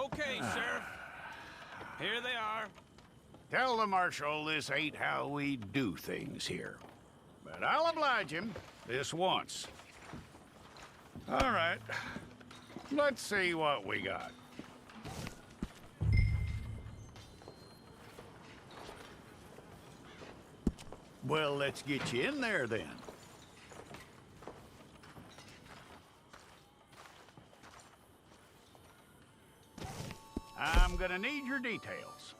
Okay, Sheriff. Here they are. Tell the Marshal this ain't how we do things here. But I'll oblige him this once. All right. Let's see what we got. Well, let's get you in there then. I'm gonna need your details.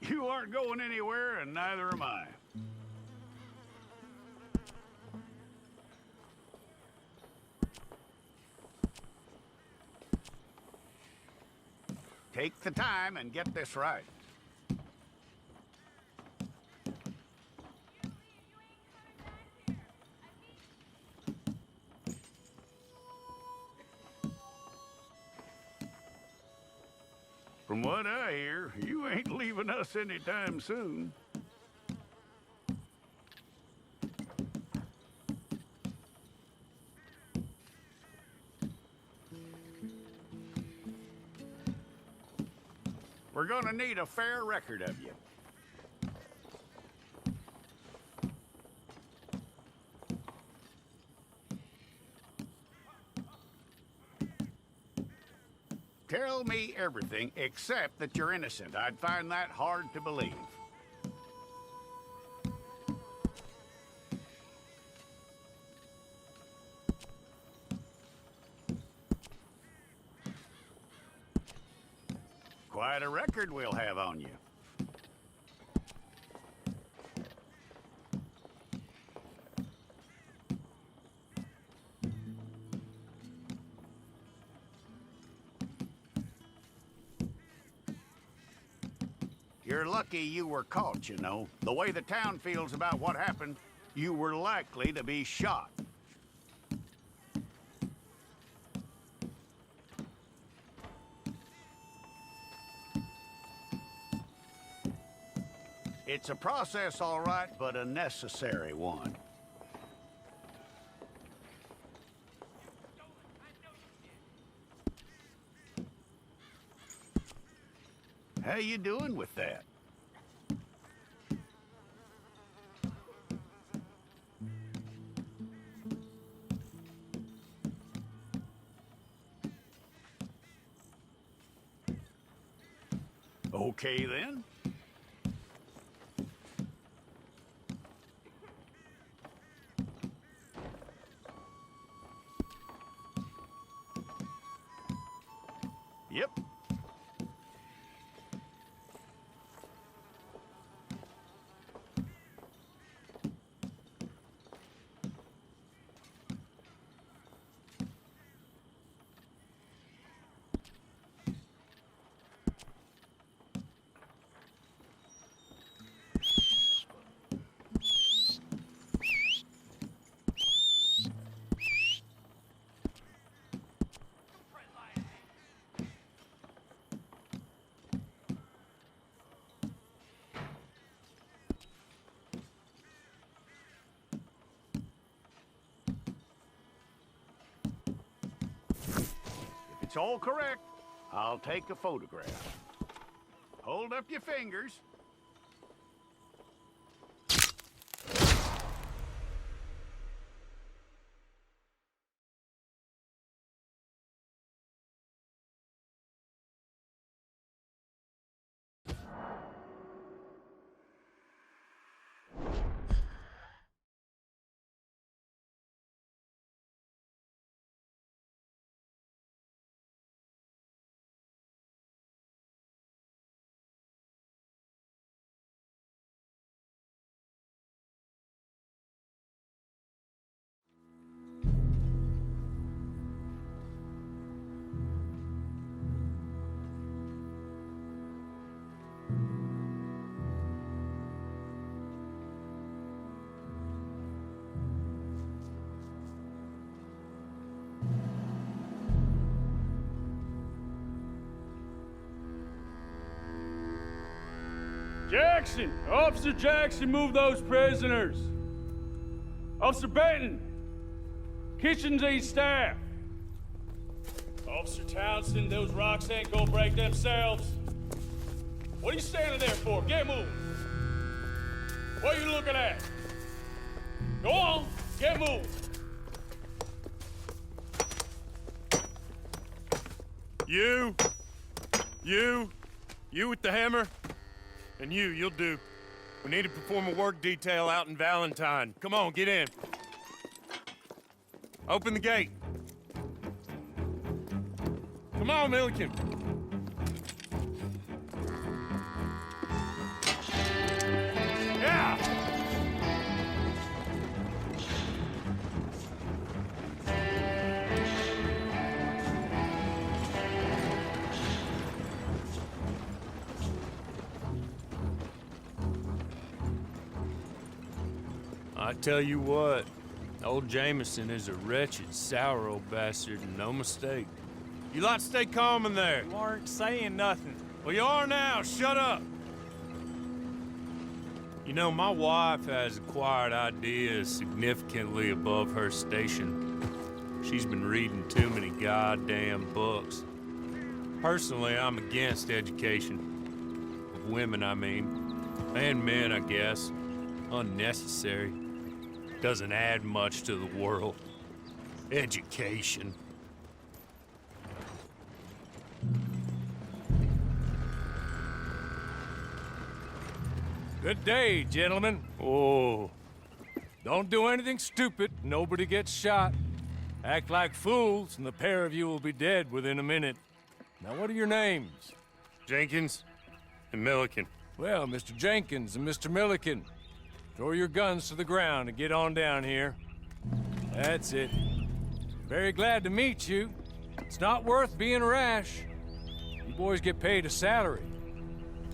You aren't going anywhere, and neither am I. Take the time and get this right. From what I hear, you ain't leaving us anytime soon. We're gonna need a fair record of you. Tell me everything except that you're innocent. I'd find that hard to believe. Quite a record we'll have on you. You're lucky you were caught, you know. The way the town feels about what happened, you were likely to be shot. It's a process, all right, but a necessary one. How you doing with that? Okay, then. Yep. It's all correct. I'll take a photograph. Hold up your fingers. Jackson! Officer Jackson, move those prisoners! Officer Benton! Kitchens aid staff! Officer Townsend, those rocks ain't gonna break themselves. What are you standing there for? Get moving! What are you looking at? Go on, get moving! You with the hammer? And you'll do. We need to perform a work detail out in Valentine. Come on, get in. Open the gate. Come on, Milliken. Yeah! I tell you what, old Jameson is a wretched, sour old bastard, and no mistake. You lot stay calm in there. You aren't saying nothing. Well, you are now. Shut up. You know, my wife has acquired ideas significantly above her station. She's been reading too many goddamn books. Personally, I'm against education. Of women, I mean. And men, I guess. Unnecessary. Doesn't add much to the world. Education. Good day, gentlemen. Oh, Don't do anything stupid. Nobody gets shot. Act like fools, and the pair of you will be dead within a minute. Now, what are your names? Jenkins and Milliken. Well, Mr. Jenkins and Mr. Milliken, throw your guns to the ground and get on down here. That's it. Very glad to meet you. It's not worth being rash. You boys get paid a salary.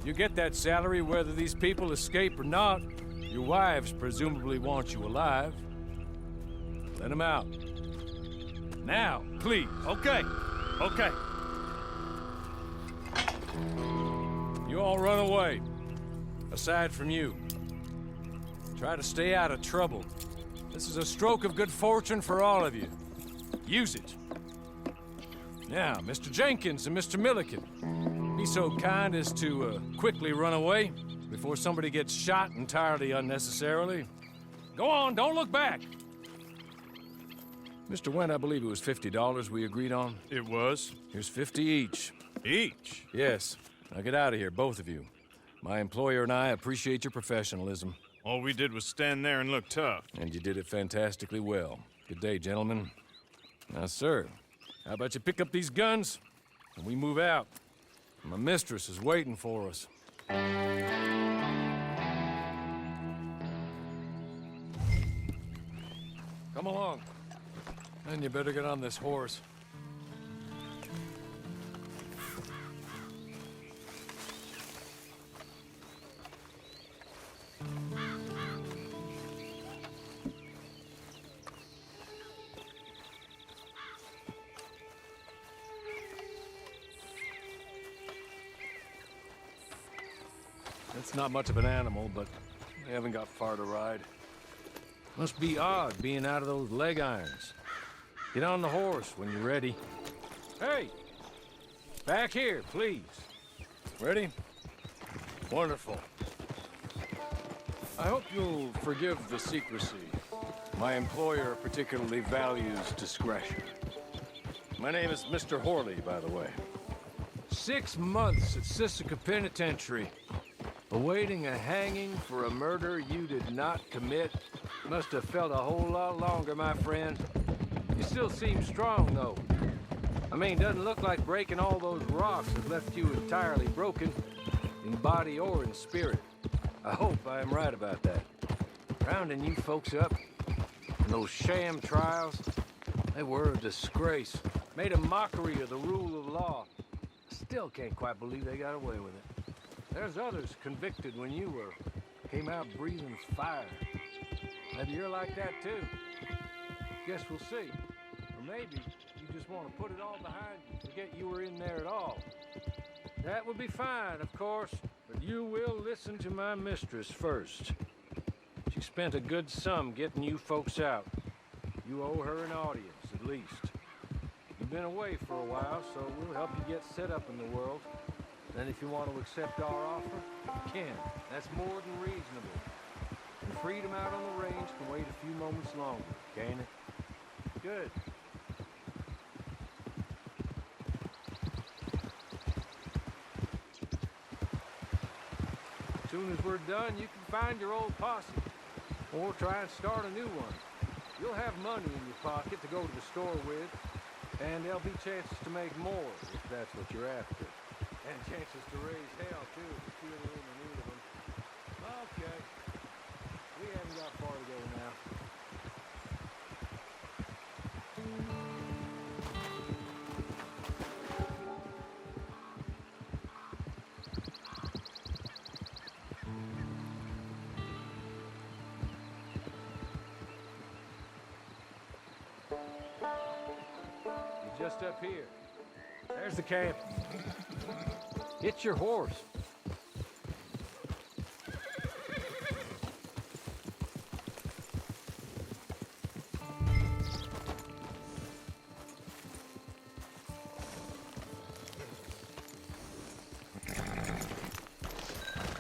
You get that salary whether these people escape or not. Your wives presumably want you alive. Let them out. Now, please. Okay. You all run away. Aside from you. Try to stay out of trouble. This is a stroke of good fortune for all of you. Use it. Now, Mr. Jenkins and Mr. Milliken, be so kind as to quickly run away before somebody gets shot entirely unnecessarily. Go on, don't look back. Mr. Wendt, I believe it was $50 we agreed on. It was. Here's 50 each. Each? Yes. Now get out of here, both of you. My employer and I appreciate your professionalism. All we did was stand there and look tough. And you did it fantastically well. Good day, gentlemen. Now, sir, how about you pick up these guns and we move out? My mistress is waiting for us. Come along. Then you better get on this horse. It's not much of an animal, but they haven't got far to ride. Must be odd being out of those leg irons. Get on the horse when you're ready. Hey! Back here, please. Ready? Wonderful. I hope you'll forgive the secrecy. My employer particularly values discretion. My name is Mr. Horley, by the way. 6 months at Sisika Penitentiary. Awaiting a hanging for a murder you did not commit. Must have felt a whole lot longer, my friend. You still seem strong, though. I mean, doesn't look like breaking all those rocks has left you entirely broken, in body or in spirit. I hope I am right about that. Rounding you folks up, and those sham trials, they were a disgrace. Made a mockery of the rule of law. Still can't quite believe they got away with it. There's others convicted when you were. Came out breathing fire. Maybe you're like that too. Guess we'll see. Or maybe you just want to put it all behind you, forget you were in there at all. That would be fine, of course. But you will listen to my mistress first. She spent a good sum getting you folks out. You owe her an audience, at least. You've been away for a while, so we'll help you get set up in the world. Then if you want to accept our offer, you can. That's more than reasonable. And freedom out on the range can wait a few moments longer, can't it? Good. As soon as we're done, you can find your old posse. Or try and start a new one. You'll have money in your pocket to go to the store with. And there'll be chances to make more, if that's what you're after. And chances to raise hell, too, if you feel you're in the need of them. Okay. We haven't got far to go now. You're just up here. There's the camp. Get your horse.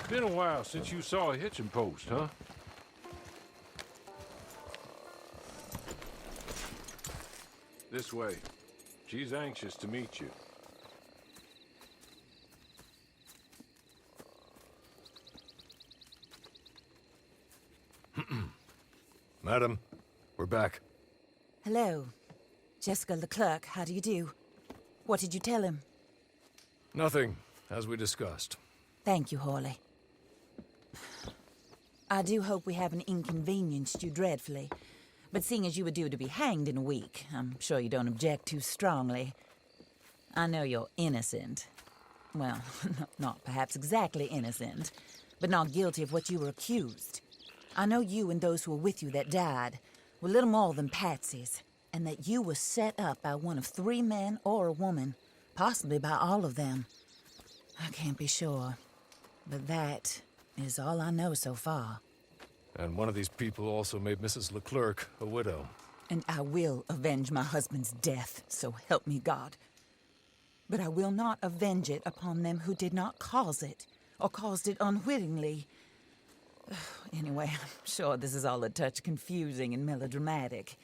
Been a while since you saw a hitching post, huh? This way. She's anxious to meet you. Madam, we're back. Hello. Jessica Leclerc, how do you do? What did you tell him? Nothing, as we discussed. Thank you, Hawley. I do hope we haven't inconvenienced you dreadfully. But seeing as you were due to be hanged in a week, I'm sure you don't object too strongly. I know you're innocent. Well, not perhaps exactly innocent, but not guilty of what you were accused. I know you and those who were with you that died were little more than patsies, and that you were set up by one of 3 men or a woman, possibly by all of them. I can't be sure, but that is all I know so far. And one of these people also made Mrs. Leclerc a widow. And I will avenge my husband's death, so help me God. But I will not avenge it upon them who did not cause it, or caused it unwittingly. Anyway, I'm sure this is all a touch confusing and melodramatic.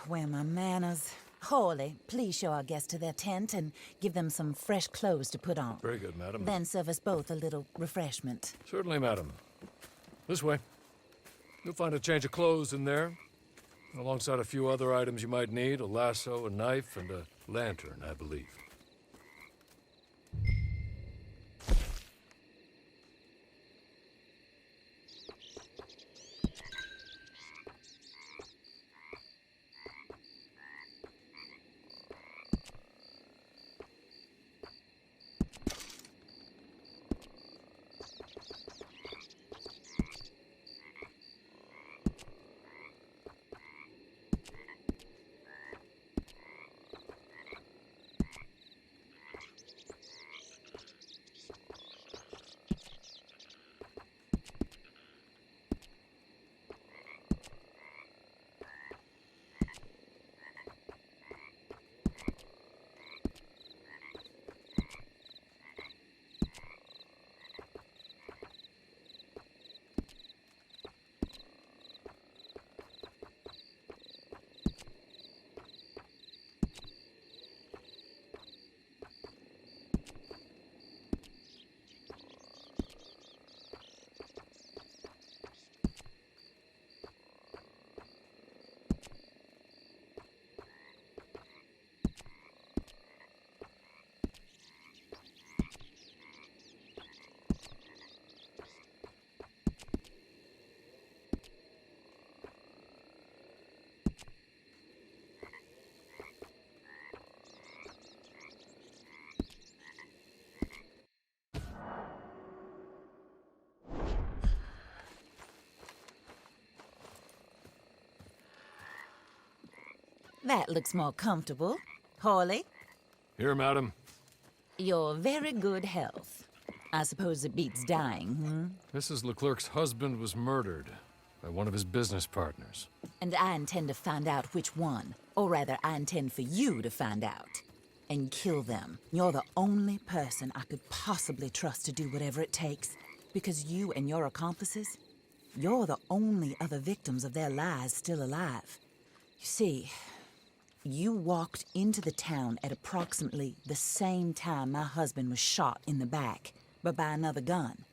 Where are my manners? Hawley, please show our guests to their tent and give them some fresh clothes to put on. Very good, madam. Then serve us both a little refreshment. Certainly, madam. This way. You'll find a change of clothes in there, alongside a few other items you might need, a lasso, a knife, and a lantern, I believe. That looks more comfortable. Hawley, Here, madam. your very good health. I suppose it beats dying, hmm? Mrs. Leclerc's husband was murdered by one of his business partners. And I intend to find out which one. Or rather, I intend for you to find out. And kill them. You're the only person I could possibly trust to do whatever it takes. Because you and your accomplices, you're the only other victims of their lies still alive. You see, you walked into the town at approximately the same time my husband was shot in the back, but by another gun,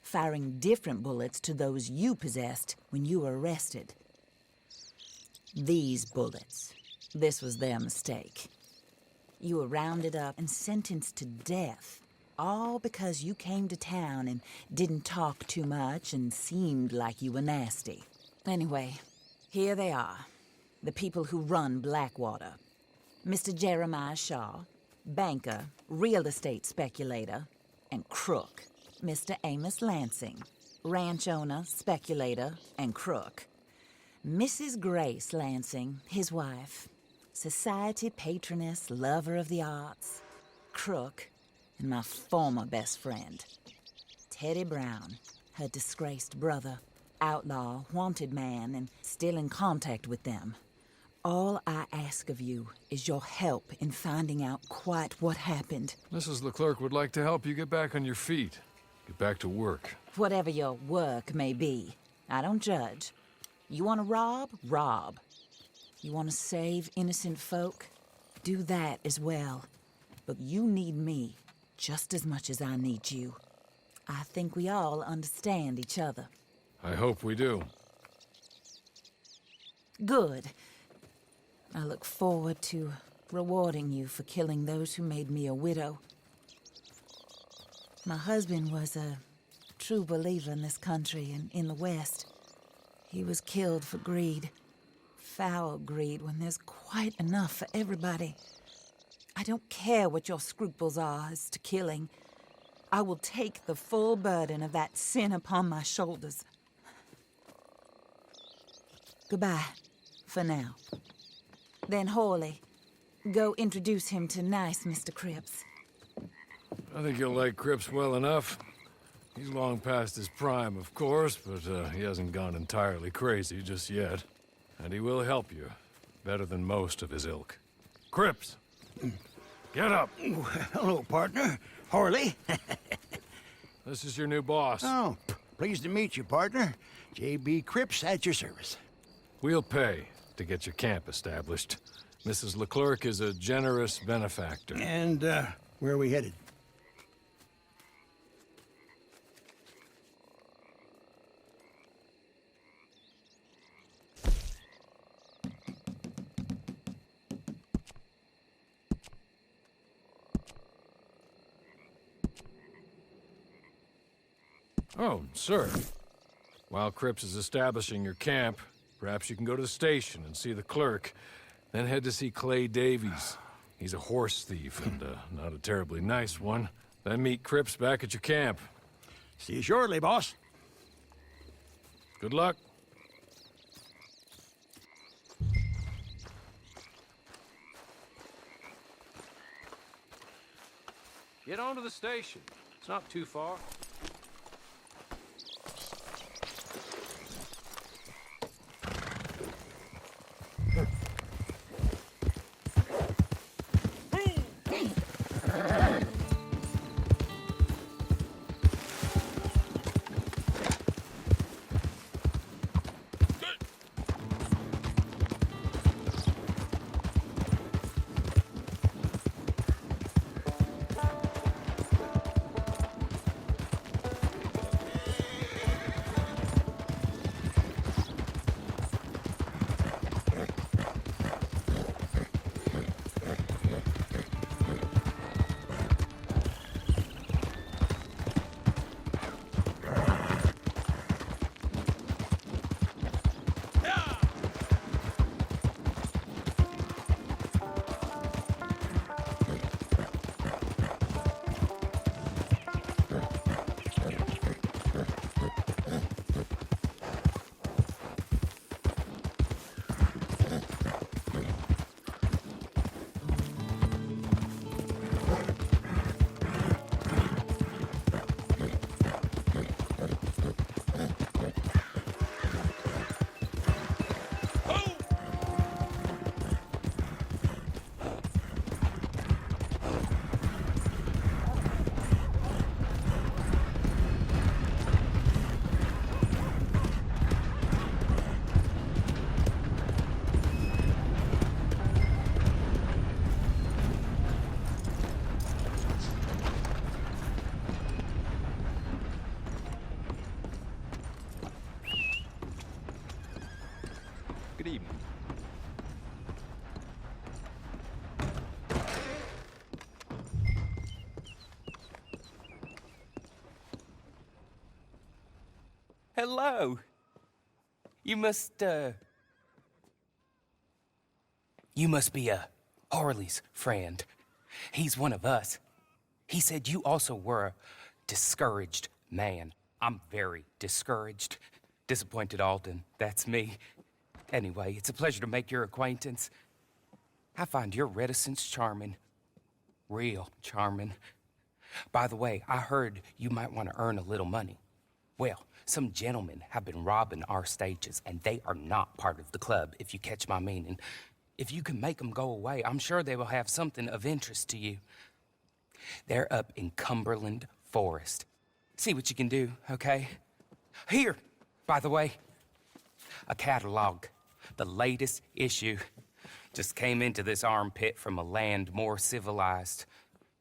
firing different bullets to those you possessed when you were arrested. These bullets, this was their mistake. You were rounded up and sentenced to death, all because you came to town and didn't talk too much and seemed like you were nasty. Anyway, here they are, the people who run Blackwater. Mr. Jeremiah Shaw, banker, real estate speculator, and crook. Mr. Amos Lansing, ranch owner, speculator, and crook. Mrs. Grace Lansing, his wife, society patroness, lover of the arts, crook, and my former best friend. Teddy Brown, her disgraced brother, outlaw, wanted man, and still in contact with them. All I ask of you is your help in finding out quite what happened. Mrs. Leclerc would like to help you get back on your feet. Get back to work. Whatever your work may be, I don't judge. You want to rob? Rob. You want to save innocent folk? Do that as well. But you need me just as much as I need you. I think we all understand each other. I hope we do. Good. I look forward to rewarding you for killing those who made me a widow. My husband was a true believer in this country and in the West. He was killed for greed. Foul greed when there's quite enough for everybody. I don't care what your scruples are as to killing. I will take the full burden of that sin upon my shoulders. Goodbye, for now. Then Hawley, go introduce him to nice Mr. Cripps. I think you'll like Cripps well enough. He's long past his prime, of course, but he hasn't gone entirely crazy just yet. And he will help you, better than most of his ilk. Cripps! Get up! Hello, partner. Harley. This is your new boss. Oh, pleased to meet you, partner. J.B. Cripps at your service. We'll pay to get your camp established. Mrs. Leclerc is a generous benefactor. And, where are we headed? Oh, sir. While Cripps is establishing your camp, perhaps you can go to the station and see the clerk, then head to see Clay Davies. He's a horse thief, and not a terribly nice one. Then meet Cripps back at your camp. See you shortly, boss. Good luck. Get on to the station. It's not too far. Good evening. Hello. You must be Harley's friend. He's one of us. He said you also were a discouraged man. I'm very discouraged. Disappointed Alden, that's me. Anyway, it's a pleasure to make your acquaintance. I find your reticence charming. Real charming. By the way, I heard you might want to earn a little money. Well, some gentlemen have been robbing our stages, and they are not part of the club, if you catch my meaning. If you can make them go away, I'm sure they will have something of interest to you. They're up in Cumberland Forest. See what you can do, okay? Here, by the way, a catalog. The latest issue. Just came into this armpit from a land more civilized.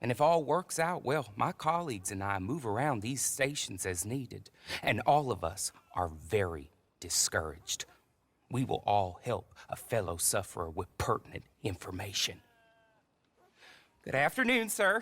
And if all works out, well, my colleagues and I move around these stations as needed. And all of us are very discouraged. We will all help a fellow sufferer with pertinent information. Good afternoon, sir.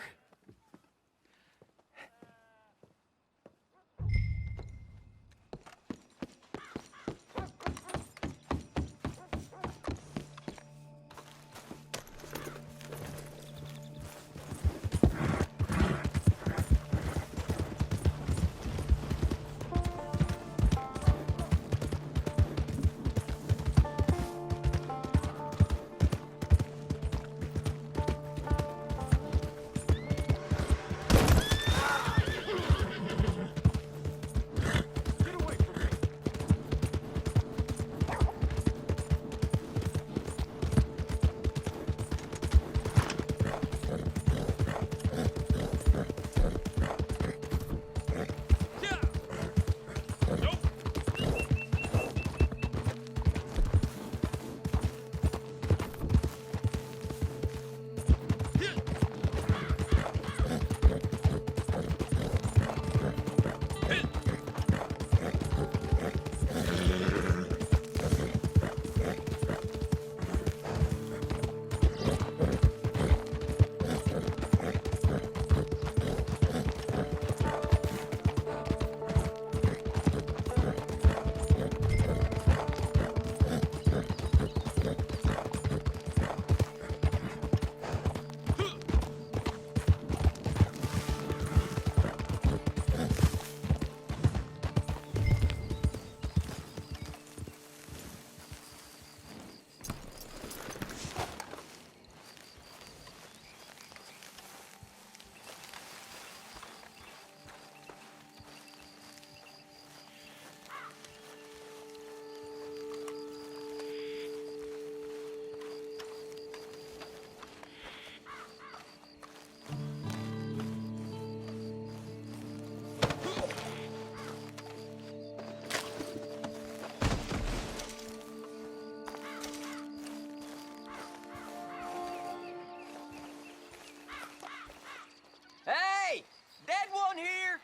Hey! Dead one here!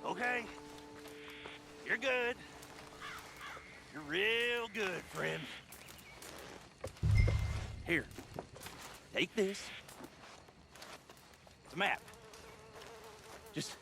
Okay. You're good. You're real good, friend. Here. Take this. It's a map. Just...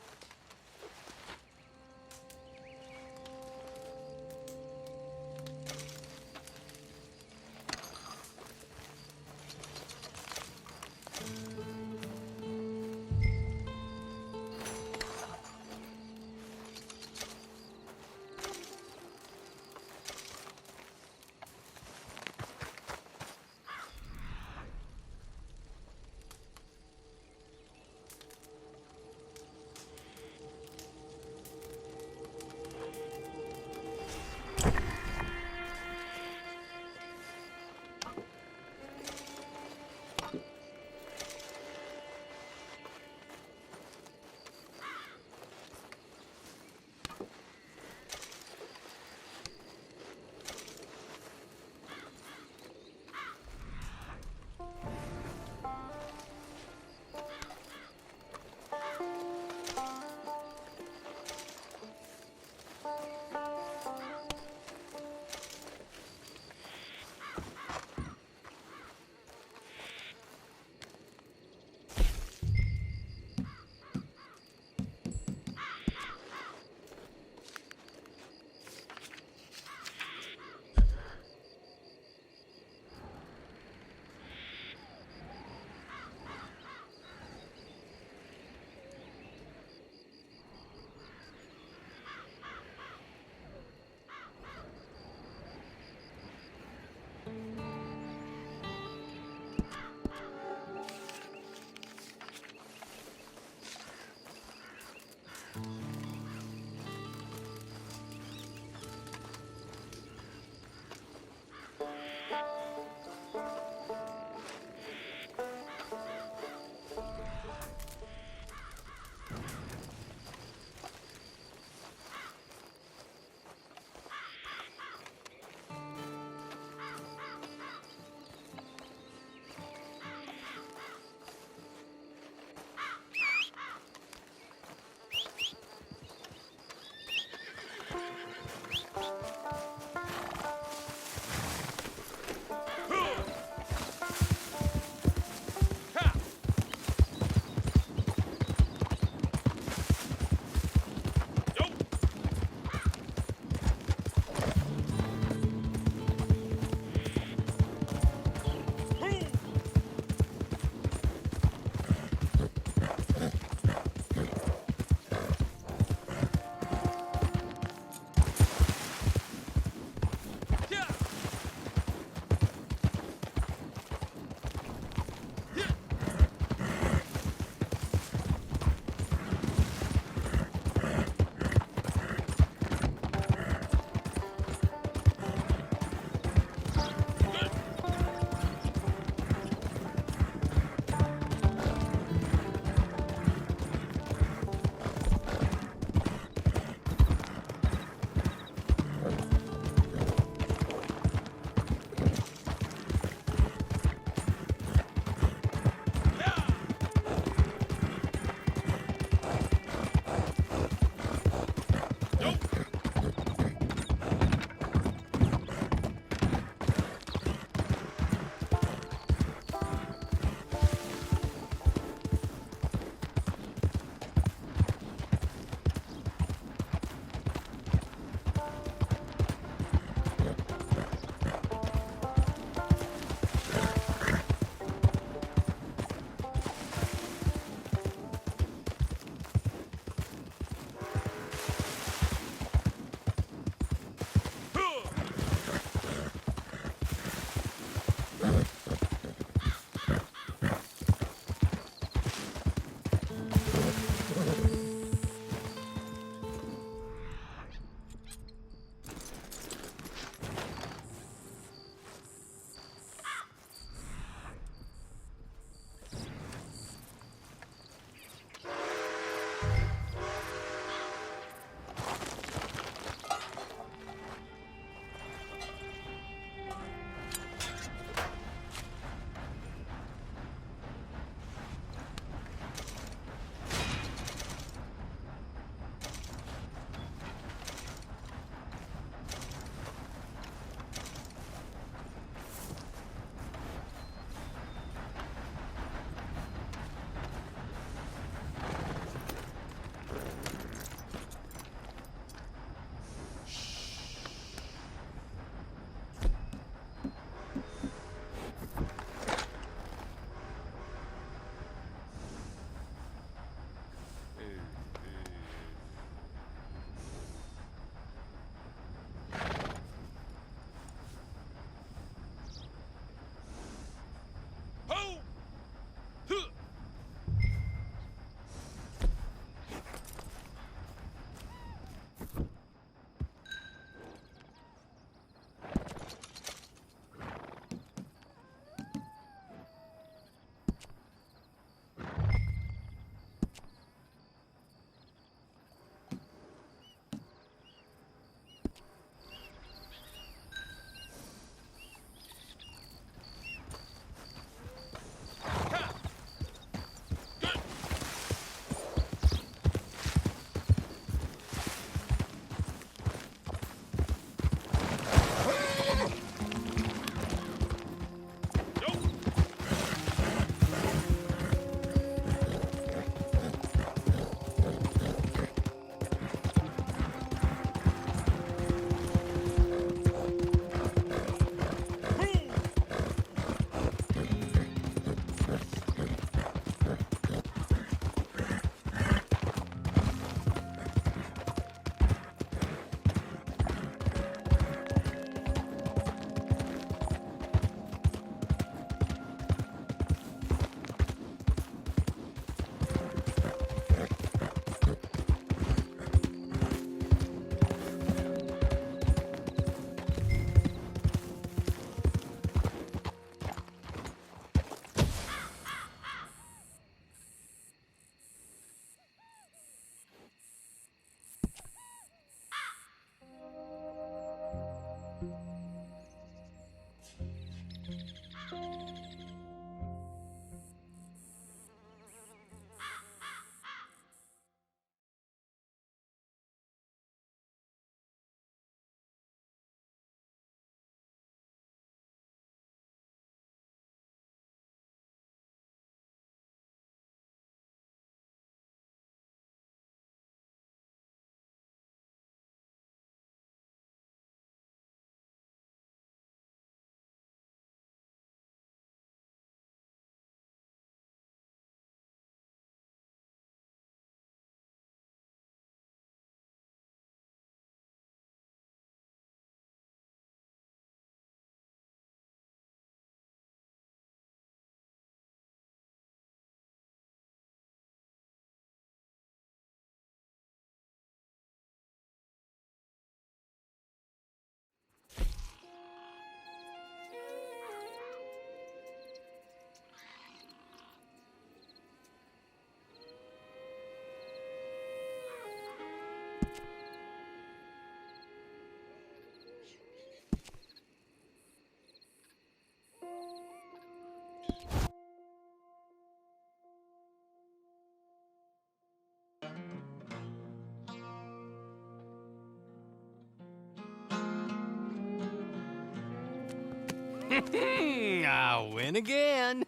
I win again.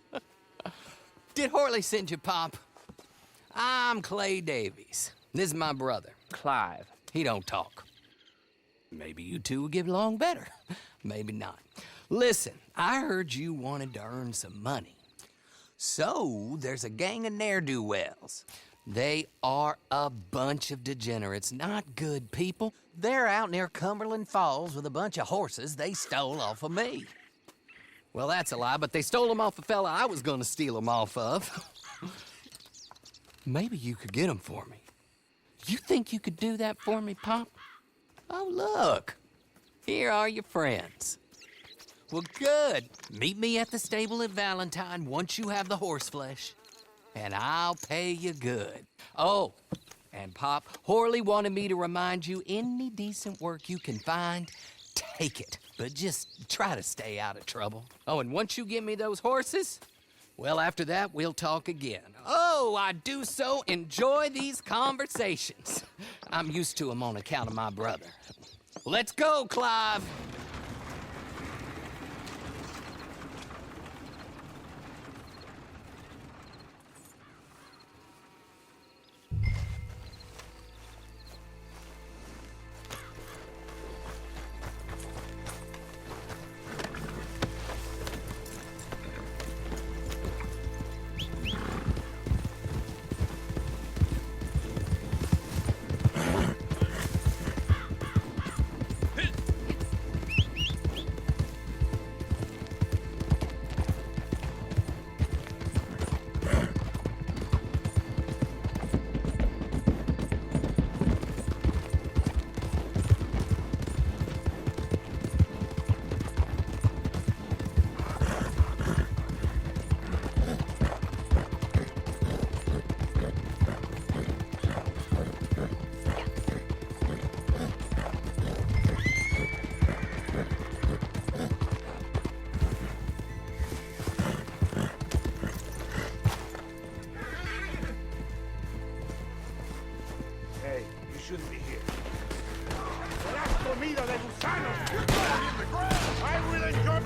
Did Horley send you, Pop? I'm Clay Davies. This is my brother, Clive. He don't talk. Maybe you two will get along better. Maybe not. Listen, I heard you wanted to earn some money. So, there's a gang of ne'er-do-wells. They are a bunch of degenerates, not good people. They're out near Cumberland Falls with a bunch of horses they stole off of me. Well, that's a lie, but they stole them off a fella I was gonna steal them off of. Maybe you could get them for me. You think you could do that for me, Pop? Oh, look. Here are your friends. Well, good. Meet me at the stable at Valentine once you have the horse flesh, and I'll pay you good. Oh, and Pop, Horley wanted me to remind you, any decent work you can find, take it. But just try to stay out of trouble. Oh, and once you give me those horses, well, after that, we'll talk again. Oh, I do so enjoy these conversations. I'm used to them on account of my brother. Let's go, Clive. Hey, you shouldn't be here. ¡Serás comida de gusanos! You're going in the ground! I will enjoy...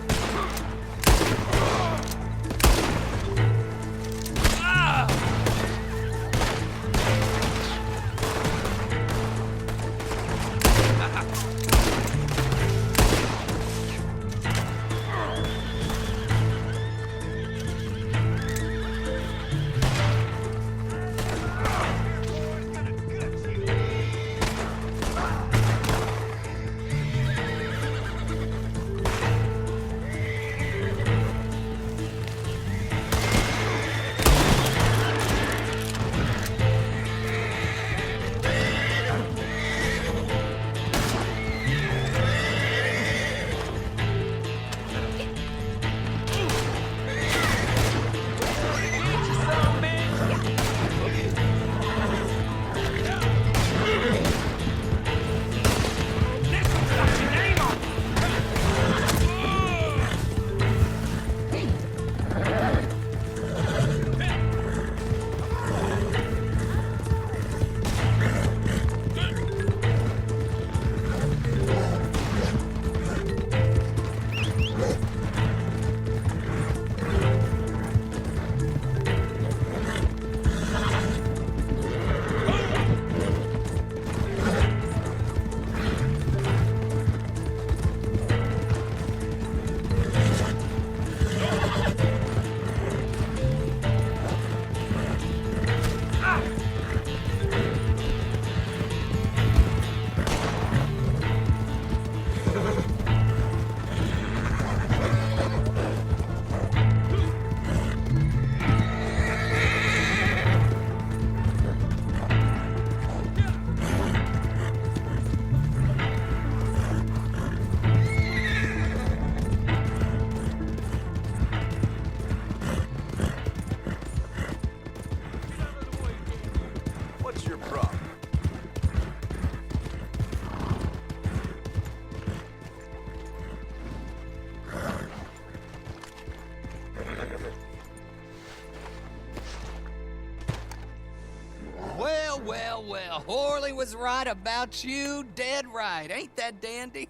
Well, Horley was right about you, dead right. Ain't that dandy?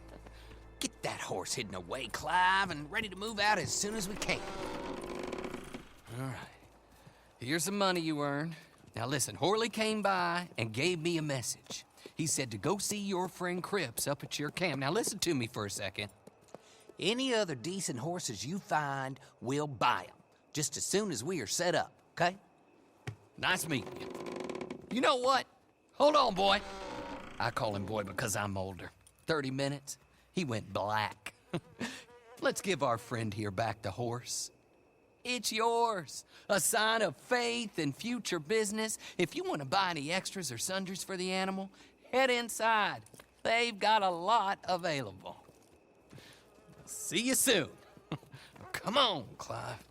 Get that horse hidden away, Clive, and ready to move out as soon as we can. All right. Here's the money you earned. Now listen, Horley came by and gave me a message. He said to go see your friend Cripps up at your camp. Now listen to me for a second. Any other decent horses you find, we'll buy them. Just as soon as we are set up, okay? Nice meeting you. You know what? Hold on, boy. I call him boy because I'm older. 30 minutes, he went black. Let's give our friend here back the horse. It's yours. A sign of faith and future business. If you want to buy any extras or sundries for the animal, head inside. They've got a lot available. See you soon. Come on, Clive.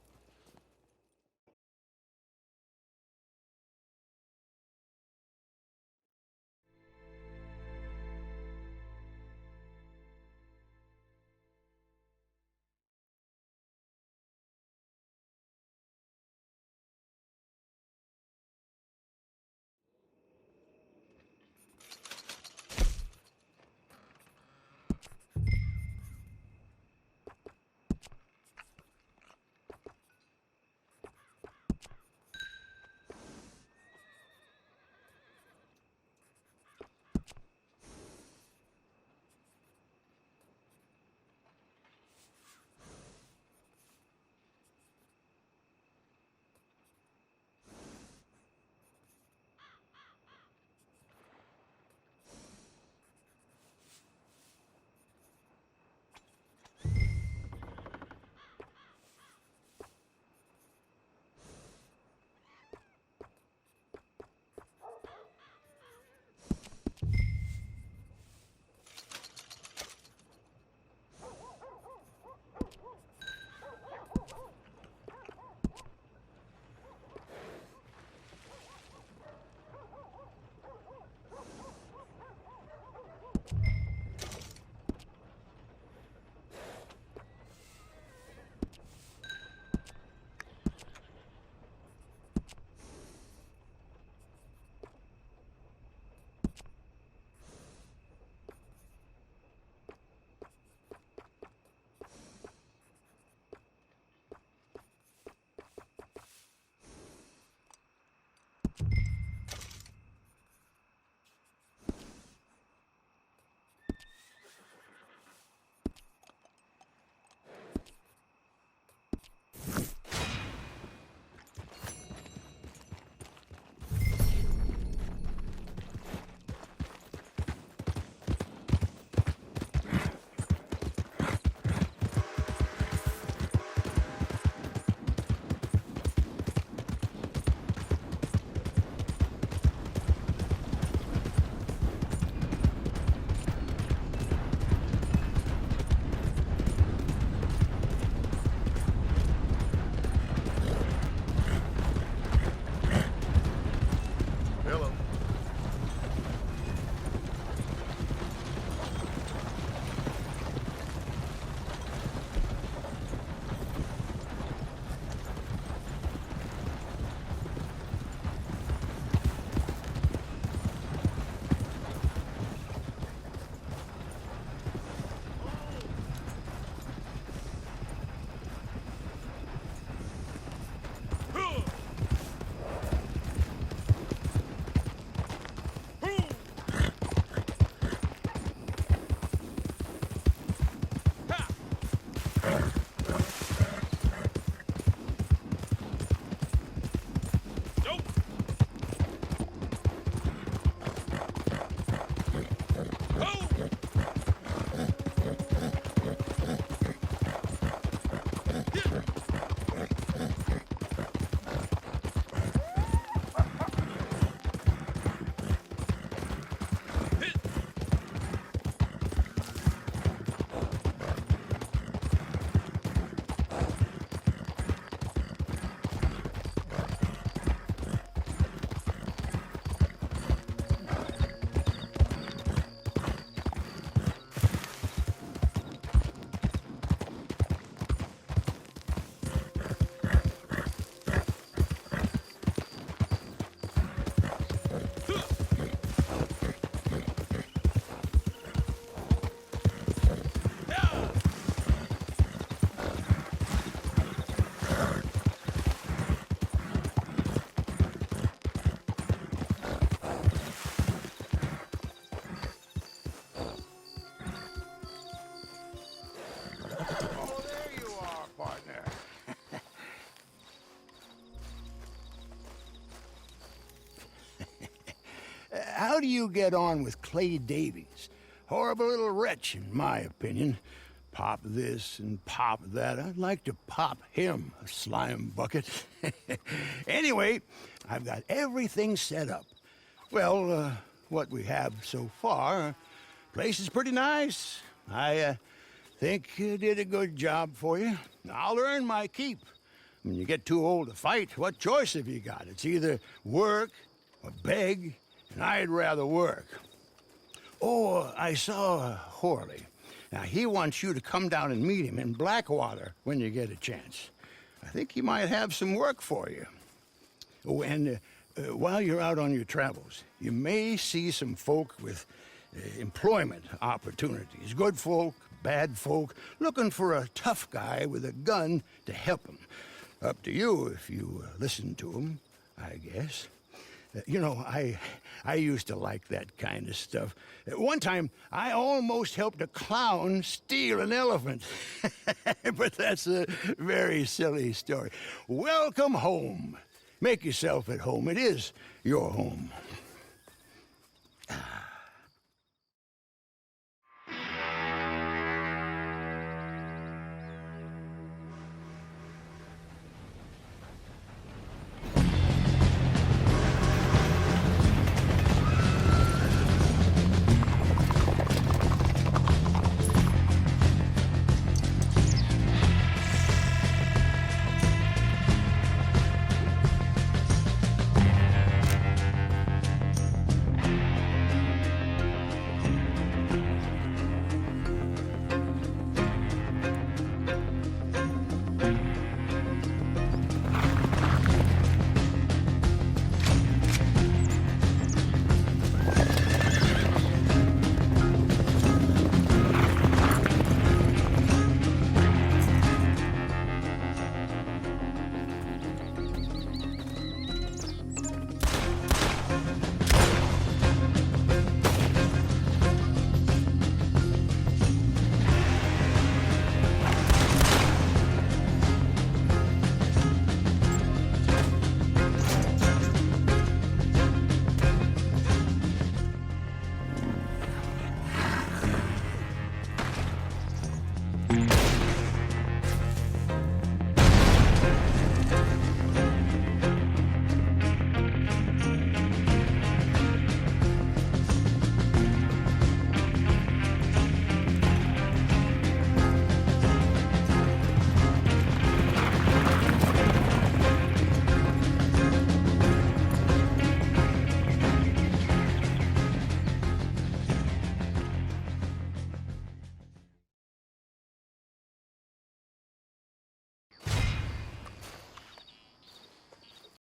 how do you get on with Clay Davies? Horrible little wretch, in my opinion. Pop this and pop that. I'd like to pop him, a slime bucket. Anyway, I've got everything set up. Well, what we have so far, place is pretty nice. I think you did a good job for you. I'll earn my keep. When you get too old to fight, what choice have you got? It's either work or beg, and I'd rather work. Oh, I saw Horley. Now, he wants you to come down and meet him in Blackwater when you get a chance. I think he might have some work for you. Oh, and while you're out on your travels, you may see some folk with employment opportunities. Good folk, bad folk, looking for a tough guy with a gun to help them. Up to you if you listen to them, I guess. You know, I used to like that kind of stuff. One time, I almost helped a clown steal an elephant. But that's a very silly story. Welcome home. Make yourself at home. It is your home.